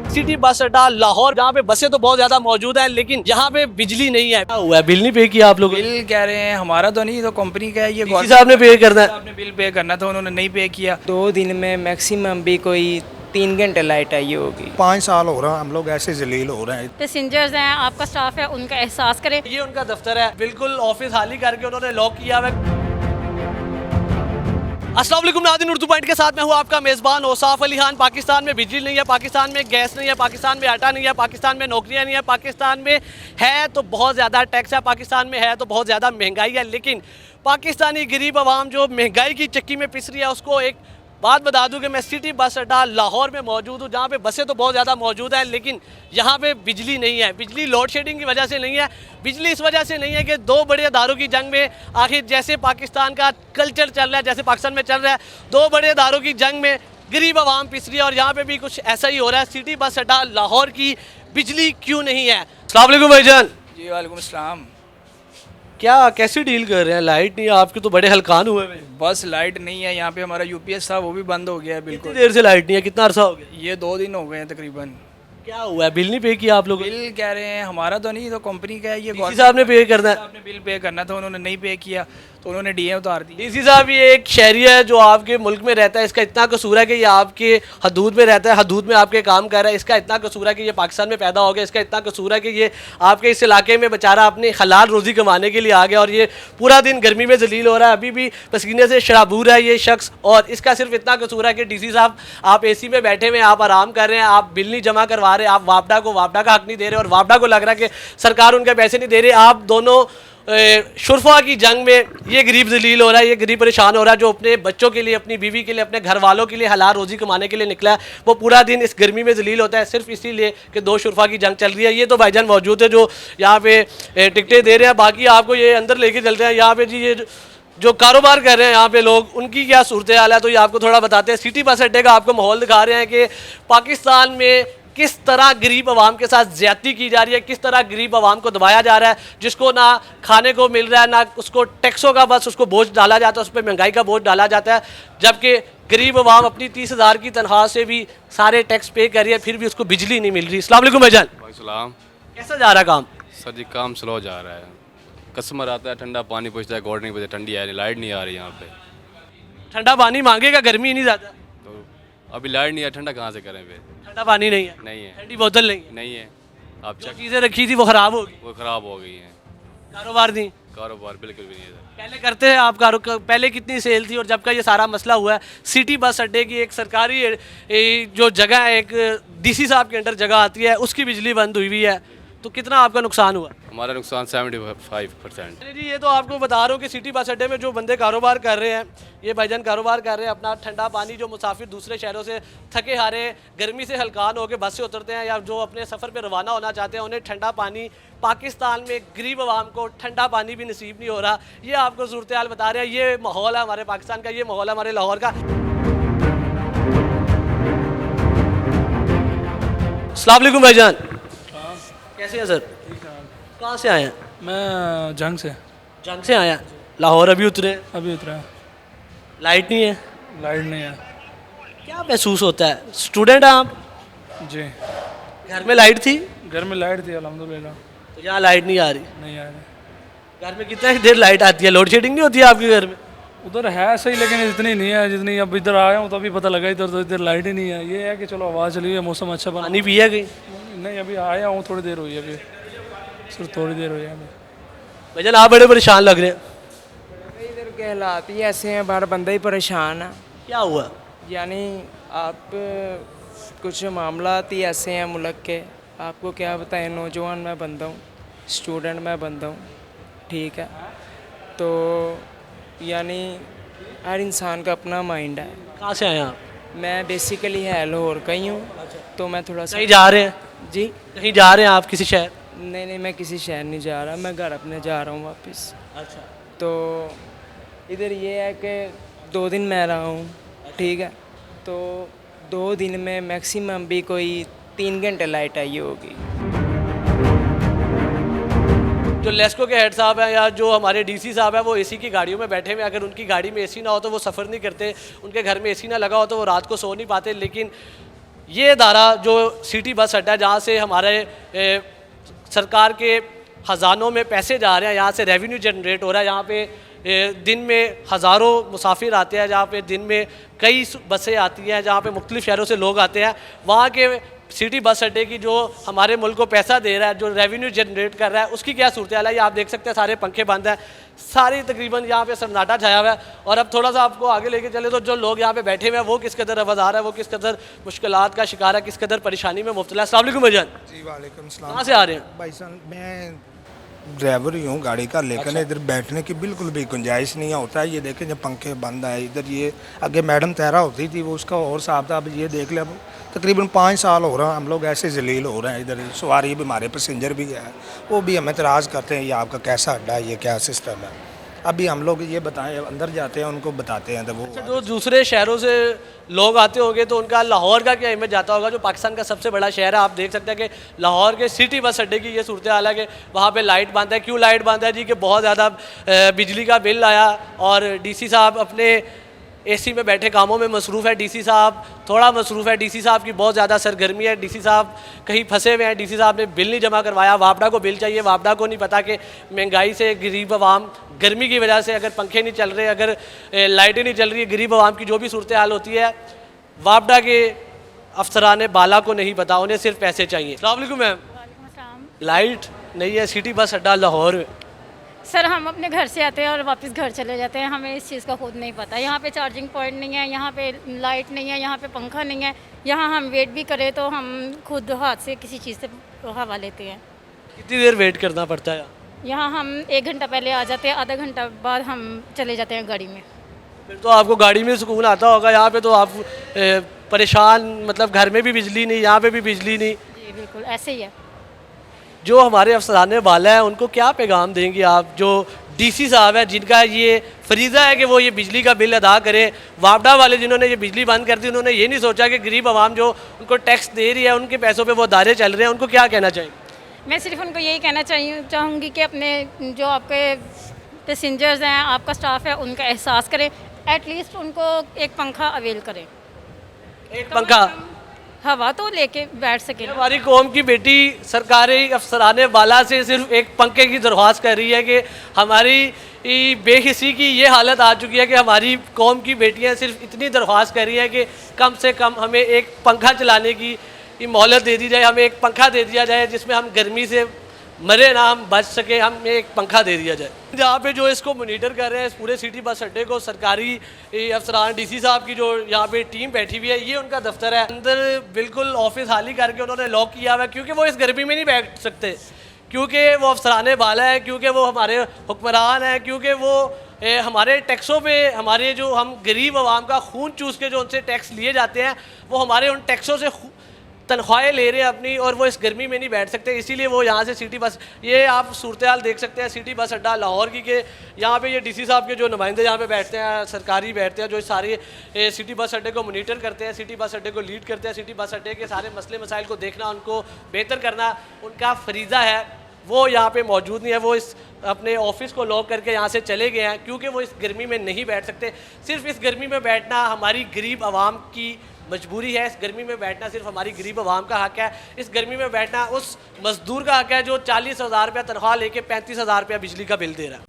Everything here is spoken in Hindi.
सिटी बस अड्डा लाहौर, जहाँ पे बसें तो बहुत ज्यादा मौजूद हैं लेकिन यहाँ पे बिजली नहीं है। क्या हुआ है, बिल नहीं पे किया आप लोगों ने? बिल कह रहे हैं हमारा तो नहीं, तो कंपनी का है ये। डीसी साहब ने पे करना है। आपने बिल पे करना था, उन्होंने नहीं पे किया। 2 दिन में मैक्सिमम भी कोई 3 घंटे लाइट आई होगी। 5 साल हो रहा है हम लोग ऐसे जलील हो रहे हैं। पैसेंजर्स हैं, आपका स्टाफ है, उनका एहसास करें। ये उनका दफ्तर है, बिल्कुल ऑफिस खाली करके उन्होंने लॉक किया हुआ है। अस्सलाम वालेकुम नाज़रीन, उर्दू पॉइंट के साथ मैं हूँ आपका मेज़बान औसाफ अली खान। पाकिस्तान में बिजली नहीं है, पाकिस्तान में गैस नहीं है, पाकिस्तान में आटा नहीं है, पाकिस्तान में नौकरियाँ नहीं है, पाकिस्तान में है तो बहुत ज़्यादा टैक्स है, पाकिस्तान में है तो बहुत ज़्यादा महंगाई है। लेकिन पाकिस्तानी गरीब आवाम जो महंगाई की चक्की में पिस रही है, उसको एक बात बता दूं कि मैं सिटी बस अड्डा लाहौर में मौजूद हूँ, जहाँ पे बसें तो बहुत ज़्यादा मौजूद हैं लेकिन यहाँ पे बिजली नहीं है। बिजली लोड शेडिंग की वजह से नहीं है, बिजली इस वजह से नहीं है कि दो बड़े अदारों की जंग में, आखिर जैसे पाकिस्तान का कल्चर चल रहा है, जैसे पाकिस्तान में चल रहा है, दो बड़े अदारों की जंग में गरीब आवाम पिस रही है और यहाँ पे भी कुछ ऐसा ही हो रहा है। सिटी बस अड्डा लाहौर की बिजली क्यों नहीं है? अस्सलाम वालेकुम भाईजान। जी वालेकुम अस्सलाम। क्या कैसे डील कर रहे हैं? लाइट नहीं है, आपके तो बड़े हलकान हुए हैं। बस लाइट नहीं है यहाँ पे, हमारा यूपीएस था वो भी बंद हो गया है कितनी बिल्कुल। देर से लाइट नहीं है, कितना अरसा हो गया? ये 2 दिन हो गए हैं तकरीबन। क्या हुआ है, बिल नहीं पे किया आप लोगों ने? बिल कह रहे हैं हमारा तो नहीं, तो कंपनी का है ये। डीसी साहब ने पे करना है। आपने बिल पे करना था, उन्होंने नहीं पे किया, तो उन्होंने डीए उतार दी। डीसी साहब ये एक शहरी है जो आपके मुल्क में रहता है, इसका इतना कसूर है कि ये आपके हदूद में रहता है, हदूद में आपके काम कर रहा है। इसका इतना कसूर है कि ये पाकिस्तान में पैदा हो गया, इसका इतना कसूर है कि ये आपके इस इलाके में बेचारा अपनी हलाल रोज़ी कमाने के लिए आ गया और ये पूरा दिन गर्मी में जलील हो रहा है, अभी भी पसीने से शराबूर है ये शख्स। और इसका सिर्फ इतना कसूर है कि डीसी साहब आप एसी में बैठे हुए, आप आराम कर रहे हैं, आप बिल नहीं जमा करवा रहे, आप वापडा का हक नहीं दे रहे और वापडा को लग रहा है कि सरकार उनके पैसे नहीं दे रही। आप दोनों शुरफा की जंग में ये गरीब जलील हो रहा है, ये गरीब परेशान हो रहा है जो अपने बच्चों के लिए, अपनी बीवी के लिए, अपने घर वालों के लिए हलाल रोज़ी कमाने के लिए निकला है। वो पूरा दिन इस गर्मी में जलील होता है सिर्फ इसीलिए कि दो शुरफा की जंग चल रही है। ये तो भाईजान मौजूद है जो यहाँ पे टिकटें दे रहे हैं। बाकी आपको ये अंदर लेके चलते हैं। यहाँ पे जी ये जो कारोबार कर रहे हैं यहाँ पे लोग, उनकी क्या सूरत हाल है तो ये आपको थोड़ा बताते हैं। सिटी बस अड्डे का आपको माहौल दिखा रहे हैं कि पाकिस्तान में किस तरह गरीब आवाम के साथ ज्यादती की जा रही है, किस तरह गरीब आवाम को दबाया जा रहा है, जिसको ना खाने को मिल रहा है, ना उसको टैक्सों का बस उसको बोझ डाला जाता है, उस पर महंगाई का बोझ डाला जाता है। जबकि गरीब आवाम अपनी 30,000 की तनख्वाह से भी सारे टैक्स पे कर रही है, फिर भी उसको बिजली नहीं मिल रही। अस्सलाम वालेकुम भाईजान। सलाम। कैसा जा रहा है काम? सर जी काम स्लो जा रहा है। कस्टमर आता है, ठंडा पानी पूछता है, कोल्ड ड्रिंक पूछता है, ठंडी है नहीं, लाइट नहीं आ रही यहाँ पे। ठंडा पानी मांगेगा, गर्मी नहीं ज़्यादा, तो अभी लाइट नहीं है, ठंडा कहाँ से करें फिर? ठंडा पानी नहीं है, नहीं है, ठंडी बोतल नहीं है, नहीं है। आप जो चेक, चीज़ें रखी थी वो ख़राब होगी, वो ख़राब हो गई हैं। कारोबार नहीं। कारोबार बिल्कुल भी नहीं है सर। पहले करते हैं आप पहले कितनी सेल थी? और जब का ये सारा मसला हुआ है, सिटी बस अड्डे की एक सरकारी जो जगह है, एक डीसी साहब के अंडर जगह आती है, उसकी बिजली बंद हुई है, तो कितना आपका नुकसान हुआ? हमारा नुकसान 75%। जी ये तो आपको बता रहा हूँ कि सिटी बस अड्डे में जो बंदे कारोबार कर रहे हैं, ये भाईजान कारोबार कर रहे हैं, अपना ठंडा पानी, जो मुसाफिर दूसरे शहरों से थके हारे गर्मी से हलकान होकर बस से उतरते हैं या जो अपने सफ़र पे रवाना होना चाहते हैं, उन्हें ठंडा पानी, पाकिस्तान में गरीब आवाम को ठंडा पानी भी नसीब नहीं हो रहा। ये आपको सूरत हाल बता रहे हैं। ये माहौल है हमारे पाकिस्तान का, ये माहौल है हमारे लाहौर का। अस्सलाम वालेकुम भाईजान। कैसे हैं सर? कहाँ से आए हैं? मैं जंग से। जंग से आए हैं, लाहौर अभी उतरे? अभी उतरा। लाइट नहीं है, लाइट नहीं है। क्या महसूस होता है? स्टूडेंट हैं आप? जी। घर में लाइट थी? घर में लाइट थी अल्हम्दुलिल्लाह। तो यहाँ लाइट नहीं आ रही? नहीं आ रही। घर में कितना देर लाइट आती है? लोड शेडिंग नहीं होती है आपके घर में? उधर है सही, लेकिन इतनी नहीं है जितनी अब इधर आया हूँ, तो अभी पता लगा इधर तो इधर लाइट ही नहीं है। ये है कि चलो आवाज़ चली है, मौसम अच्छा बना। पानी पिया कहीं? नहीं अभी आया हूँ, थोड़ी देर हुई है, अभी सिर्फ थोड़ी देर हुई है अभी। भाईजान आप बड़े परेशान लग रहे हैं। इधर के हालात ही ऐसे हैं, हर बंदा ही परेशान है। क्या हुआ? यानी आप कुछ मामलात ही ऐसे हैं मुल्क के, आपको क्या बताएं। नौजवान मैं बंदा हूँ, स्टूडेंट मैं बंदा हूँ, ठीक है। तो यानी हर इंसान का अपना माइंड है। कहाँ से आए आप? मैं बेसिकली है लाहौर का ही हूँ, तो मैं थोड़ा सा कहीं जा रहे हैं? जी कहीं जा रहे हैं आप किसी शहर? नहीं, मैं किसी शहर नहीं जा रहा, मैं घर अपने जा रहा हूँ वापस। अच्छा। तो इधर ये है कि 2 दिन मैं रहा हूँ, ठीक है। तो 2 दिन में मैक्सिमम भी कोई 3 घंटे लाइट आई होगी। जो लेस्को के हेड साहब हैं या जो हमारे डीसी साहब हैं, वो एसी की गाड़ियों में बैठे हुए। अगर उनकी गाड़ी में एसी ना हो तो वो सफ़र नहीं करते, उनके घर में एसी ना लगा हो तो वो रात को सो नहीं पाते। लेकिन ये इदारा जो सिटी बस अड्डा है, जहाँ से हमारे सरकार के ख़जानों में पैसे जा रहे हैं, यहाँ से रेवेन्यू जनरेट हो रहा है, यहाँ पे दिन में हज़ारों मुसाफिर आते हैं, जहाँ पे दिन में कई बसें आती हैं, जहाँ पे मुख्तलिफ़ शहरों से लोग आते हैं, वहाँ के सिटी बस अड्डे की जो हमारे मुल्क को पैसा दे रहा है, जो रेवेन्यू जनरेट कर रहा है, उसकी क्या सूरत हाल है। ये आप देख सकते हैं, सारे पंखे बंद हैं, सारी तकरीबन यहाँ पे सन्नाटा छाया हुआ है। और अब थोड़ा सा आपको आगे लेके चले तो जो लोग यहाँ पे बैठे हुए हैं वो किस कदर आवाज़ है, वो किस कदर मुश्किलात का शिकार है, किस कदर परेशानी में मुब्तला है। अस्सलाम वालेकुम भाईजान, जी वालेकुम सलाम। कहाँ से आ रहे हैं? भाई साहब मैं ड्राइवर ही हूँ गाड़ी का, लेकिन इधर बैठने की बिल्कुल भी गुंजाइश नहीं होता है। ये देखें जब पंखे बंद है इधर, ये आगे मैडम तैरा होती थी वो उसका और साहब था, अब ये देख ले, अब तकरीबन 5 साल हो रहा है हम लोग ऐसे जलील हो रहे हैं। इधर सवारी भी, हमारे पैसेंजर भी है, वो भी हमें एतराज़ करते हैं ये आपका कैसा अड्डा है, ये क्या सिस्टम है। अभी हम लोग ये बताएं, अंदर जाते हैं उनको बताते हैं तो वो जो दूसरे शहरों से लोग आते होंगे तो उनका लाहौर का क्या इमेज जाता होगा, जो पाकिस्तान का सबसे बड़ा शहर है। आप देख सकते हैं कि लाहौर के सिटी बस अड्डे की ये सूरत हाल है कि वहाँ पे लाइट बंद है। क्यों लाइट बंद है जी? कि बहुत ज़्यादा बिजली का बिल आया और डीसी साहब अपने एसी में बैठे कामों में मसरूफ़ है। डीसी साहब थोड़ा मसरूफ़ है, डीसी साहब की बहुत ज़्यादा सरगर्मी है, डीसी साहब कहीं फंसे हुए हैं, डीसी साहब ने बिल नहीं जमा करवाया, वापडा को बिल चाहिए, वापडा को नहीं पता कि महंगाई से गरीब आवाम, गर्मी की वजह से अगर पंखे नहीं चल रहे, अगर लाइटें नहीं चल रही, गरीब आवाम की जो भी सूरत हाल होती है, वापडा के अफसरान बाला को नहीं पता, उन्हें सिर्फ पैसे चाहिए। अस्सलाम वालेकुम मैम, वालेकुम अस्सलाम। लाइट नहीं है सिटी बस अड्डा लाहौर। सर हम अपने घर से आते हैं और वापस घर चले जाते हैं, हमें इस चीज़ का खुद नहीं पता। यहाँ पे चार्जिंग पॉइंट नहीं है, यहाँ पे लाइट नहीं है, यहाँ पे पंखा नहीं है, यहाँ हम वेट भी करें तो हम खुद हाथ से किसी चीज़ से हवा लेते हैं। कितनी देर वेट करना पड़ता है? यहाँ हम 1 घंटा पहले आ जाते हैं, आधा घंटा बाद हम चले जाते हैं गाड़ी में। फिर तो आपको गाड़ी में सुकून आता होगा, यहाँ पे तो आप परेशान, मतलब घर में भी बिजली नहीं, यहाँ पे भी बिजली नहीं। जी बिल्कुल ऐसे ही है। जो हमारे अफसरान वाला है उनको क्या पैगाम देंगे आप, जो डीसी साहब है जिनका ये फरीज़ा है कि वो ये बिजली का बिल अदा करें, वापडा वाले जिन्होंने ये बिजली बंद कर दी, उन्होंने ये नहीं सोचा कि गरीब आवाम जो उनको टैक्स दे रही है, उनके पैसों पे वो अदारे चल रहे हैं, उनको क्या कहना चाहिए? मैं सिर्फ उनको यही कहना चाहूँगी कि अपने जो आपके पैसेंजर्स हैं, आपका स्टाफ है, उनका एहसास करें, एटलीस्ट उनको एक पंखा अवेल करें, एक पंखा हवा तो लेके बैठ सके। हमारी कौम की बेटी सरकारी अफसरान वाला से सिर्फ एक पंखे की दरख्वास्त कर रही है कि हमारी बेहिसी की ये हालत आ चुकी है कि हमारी कौम की बेटियां सिर्फ इतनी दरख्वास्त कर रही हैं कि कम से कम हमें एक पंखा चलाने की मोहलत दे दी जाए, हमें एक पंखा दे दिया जाए जिसमें हम गर्मी से मरे ना, हम बच सके, हमें एक पंखा दे दिया जाए। जहाँ पे जो इसको मोनीटर कर रहे हैं, इस पूरे सिटी बस अड्डे को, सरकारी अफसरान डीसी साहब की जो यहाँ पे टीम बैठी हुई है, ये उनका दफ्तर है। अंदर बिल्कुल ऑफिस खाली करके उन्होंने लॉक किया हुआ है, क्योंकि वो इस गर्मी में नहीं बैठ सकते, क्योंकि वो अफसरान बाला है, क्योंकि वो हमारे हुक्मरान हैं, क्योंकि वो हमारे टैक्सों पे, हमारे जो हम गरीब आवाम का खून चूस के जो उनसे टैक्स लिए जाते हैं, वो हमारे उन टैक्सों से तनख्वाहें ले रहे हैं अपनी, और वो इस गर्मी में नहीं बैठ सकते, इसीलिए वो यहाँ से सिटी बस, ये आप सूरत हाल देख सकते हैं सिटी बस अड्डा लाहौर की, के यहाँ पे ये डीसी साहब के जो नुमाइंदे यहाँ पे बैठते हैं, सरकारी बैठते हैं, जो सारे सिटी बस अड्डे को मोनीटर करते हैं, सिटी बस अड्डे को लीड करते हैं, सिटी बस अड्डे के सारे मसले मसाइल को देखना, उनको बेहतर करना उनका फरीज़ा है, वो यहाँ पे मौजूद नहीं है। वो इस अपने ऑफिस को लॉक करके यहाँ से चले गए हैं, क्योंकि वो इस गर्मी में नहीं बैठ सकते। सिर्फ इस गर्मी में बैठना हमारी गरीब आवाम की मजबूरी है, इस गर्मी में बैठना सिर्फ हमारी गरीब आवाम का हक है, इस गर्मी में बैठना उस मजदूर का हक है जो 40,000 रुपया तनख्वाह लेके 35,000 रुपया बिजली का बिल दे रहा है।